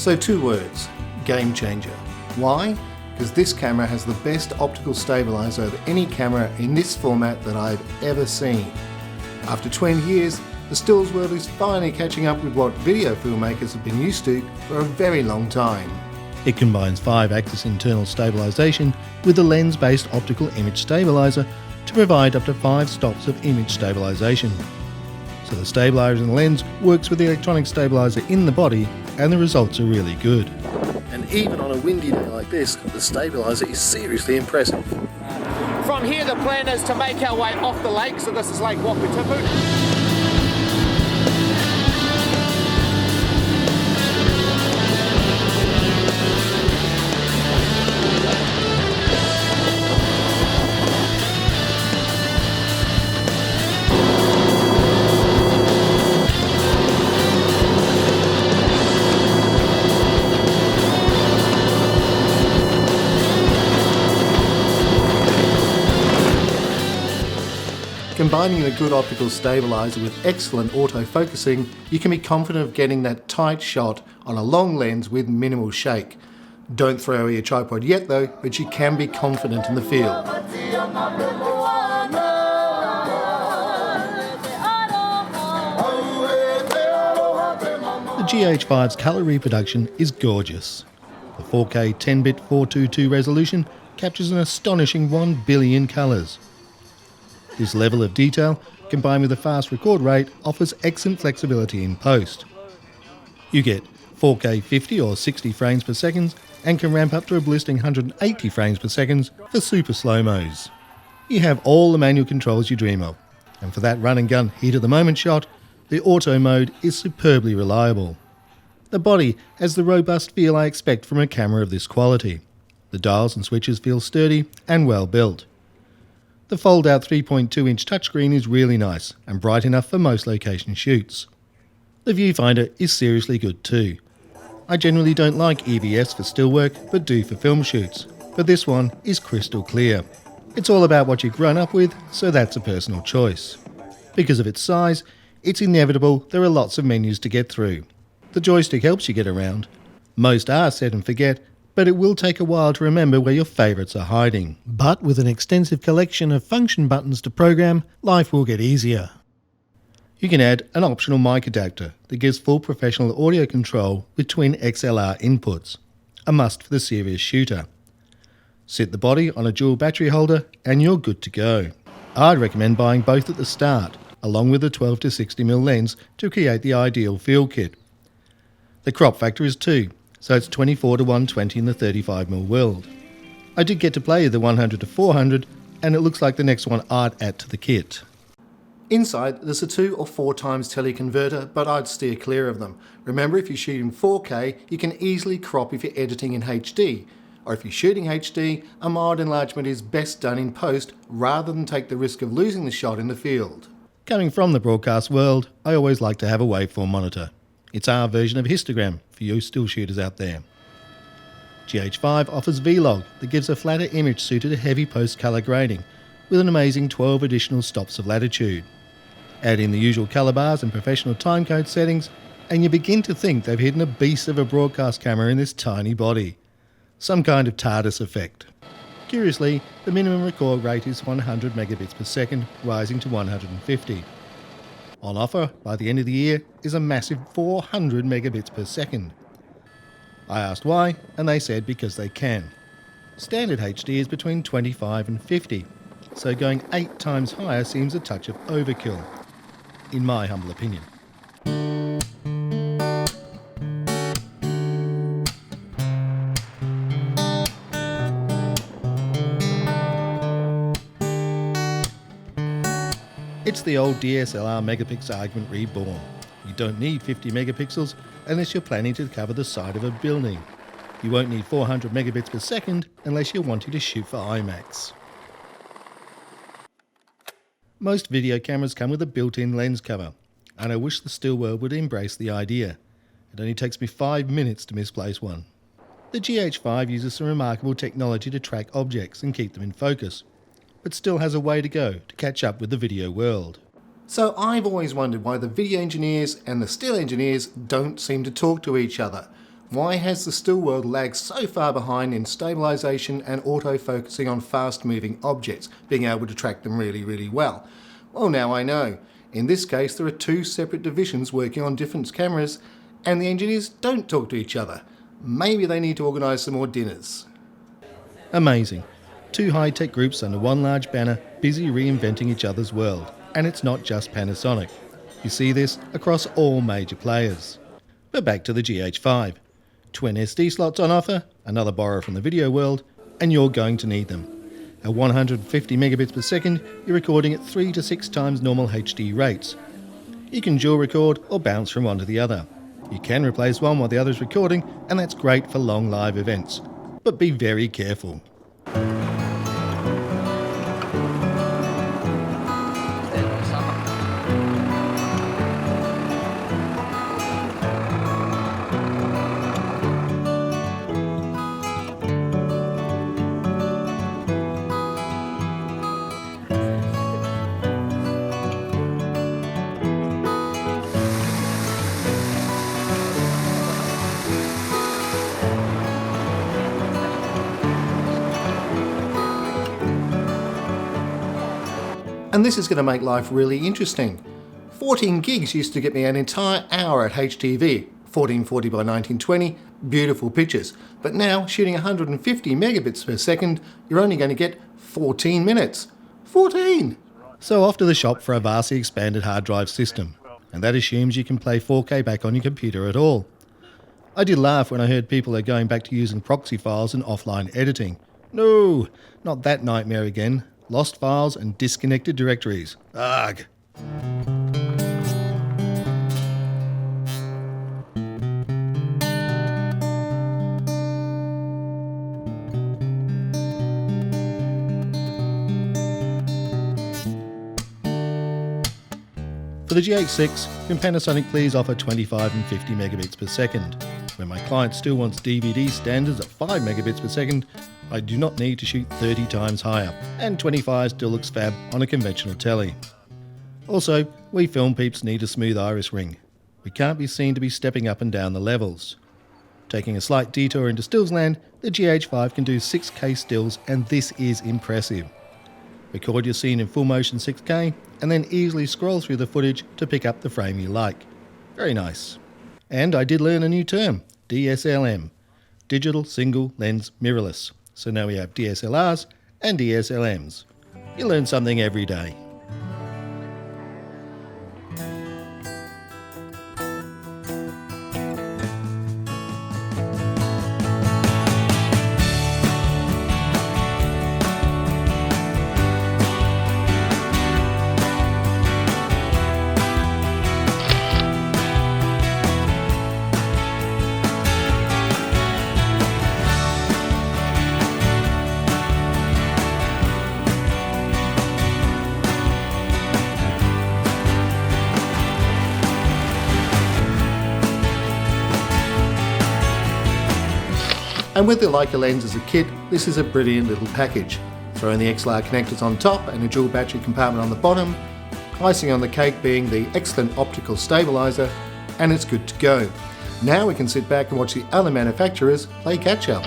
So 2 words, game changer. Why? Because this camera has the best optical stabilizer of any camera in this format that I've ever seen. After 20 years, the stills world is finally catching up with what video filmmakers have been used to for a very long time. It combines 5-axis internal stabilisation with a lens-based optical image stabiliser to provide up to 5 stops of image stabilisation. So the stabiliser in the lens works with the electronic stabiliser in the body, and the results are really good. And even on a windy day like this, the stabiliser is seriously impressive. From here the plan is to make our way off the lake, so this is Lake Wakatipu. Combining a good optical stabiliser with excellent autofocusing, you can be confident of getting that tight shot on a long lens with minimal shake. Don't throw away your tripod yet though, but you can be confident in the field. The GH5's colour reproduction is gorgeous. The 4K 10-bit 422 resolution captures an astonishing 1 billion colours. This level of detail, combined with a fast record rate, offers excellent flexibility in post. You get 4K 50 or 60 frames per second and can ramp up to a blistering 180 frames per second for super slow-mos. You have all the manual controls you dream of, and for that run-and-gun heat-of-the-moment shot, the auto mode is superbly reliable. The body has the robust feel I expect from a camera of this quality. The dials and switches feel sturdy and well built. The fold-out 3.2-inch touchscreen is really nice and bright enough for most location shoots. The viewfinder is seriously good too. I generally don't like EVS for still work, but do for film shoots, but this one is crystal clear. It's all about what you've grown up with, so that's a personal choice. Because of its size, it's inevitable there are lots of menus to get through. The joystick helps you get around. Most are set and forget, but it will take a while to remember where your favourites are hiding. But with an extensive collection of function buttons to program, life will get easier. You can add an optional mic adapter that gives full professional audio control with twin XLR inputs, a must for the serious shooter. Sit the body on a dual battery holder and you're good to go. I'd recommend buying both at the start, along with a 12 to 60mm lens to create the ideal field kit. The crop factor is 2. So it's 24 to 120 in the 35mm world. I did get to play the 100 to 400 and it looks like the next one I'd add to the kit. Inside there's a 2 or 4 times teleconverter, but I'd steer clear of them. Remember, if you shoot in 4K you can easily crop if you're editing in HD, or if you're shooting HD, a mild enlargement is best done in post rather than take the risk of losing the shot in the field. Coming from the broadcast world, I always like to have a waveform monitor. It's our version of histogram for you still shooters out there. GH5 offers Vlog that gives a flatter image suited to heavy post-colour grading with an amazing 12 additional stops of latitude. Add in the usual colour bars and professional timecode settings and you begin to think they've hidden a beast of a broadcast camera in this tiny body. Some kind of TARDIS effect. Curiously, the minimum record rate is 100 megabits per second, rising to 150. On offer by the end of the year is a massive 400 megabits per second. I asked why, and they said because they can. Standard HD is between 25 and 50, so going 8 times higher seems a touch of overkill, in my humble opinion. It's the old DSLR megapixel argument reborn. You don't need 50 megapixels unless you're planning to cover the side of a building. You won't need 400 megabits per second unless you're wanting to shoot for IMAX. Most video cameras come with a built-in lens cover, and I wish the still world would embrace the idea. It only takes me 5 minutes to misplace one. The GH5 uses some remarkable technology to track objects and keep them in focus, but still has a way to go to catch up with the video world. So I've always wondered why the video engineers and the still engineers don't seem to talk to each other. Why has the still world lagged so far behind in stabilisation and auto-focusing on fast-moving objects, being able to track them really well? Well, now I know. In this case, there are two separate divisions working on different cameras, and the engineers don't talk to each other. Maybe they need to organise some more dinners. Amazing. Two high-tech groups under one large banner, busy reinventing each other's world. And it's not just Panasonic. You see this across all major players. But back to the GH5. Twin SD slots on offer, another borrow from the video world, and you're going to need them. At 150 megabits per second, you're recording at 3 to 6 times normal HD rates. You can dual record or bounce from one to the other. You can replace one while the other is recording, and that's great for long live events. But be very careful. And this is going to make life really interesting. 14 gigs used to get me an entire hour at HTV, 1440 by 1920, beautiful pictures. But now, shooting 150 megabits per second, you're only going to get 14 minutes. 14! So off to the shop for a vastly expanded hard drive system. And that assumes you can play 4K back on your computer at all. I did laugh when I heard people are going back to using proxy files and offline editing. No, not that nightmare again. Lost files and disconnected directories. Ugh. For the GH6, can Panasonic please offer 25 and 50 megabits per second? When my client still wants DVD standards at 5 megabits per second, I do not need to shoot 30 times higher, and 25 still looks fab on a conventional telly. Also, we film peeps need a smooth iris ring. We can't be seen to be stepping up and down the levels. Taking a slight detour into stills land, the GH5 can do 6K stills, and this is impressive. Record your scene in full motion 6K, and then easily scroll through the footage to pick up the frame you like. Very nice. And I did learn a new term, DSLM, Digital Single Lens Mirrorless. So now we have DSLRs and DSLMs. You learn something every day. And with the Leica lens as a kit, this is a brilliant little package. Throw in the XLR connectors on top and a dual battery compartment on the bottom, icing on the cake being the excellent optical stabiliser, and it's good to go. Now we can sit back and watch the other manufacturers play catch up.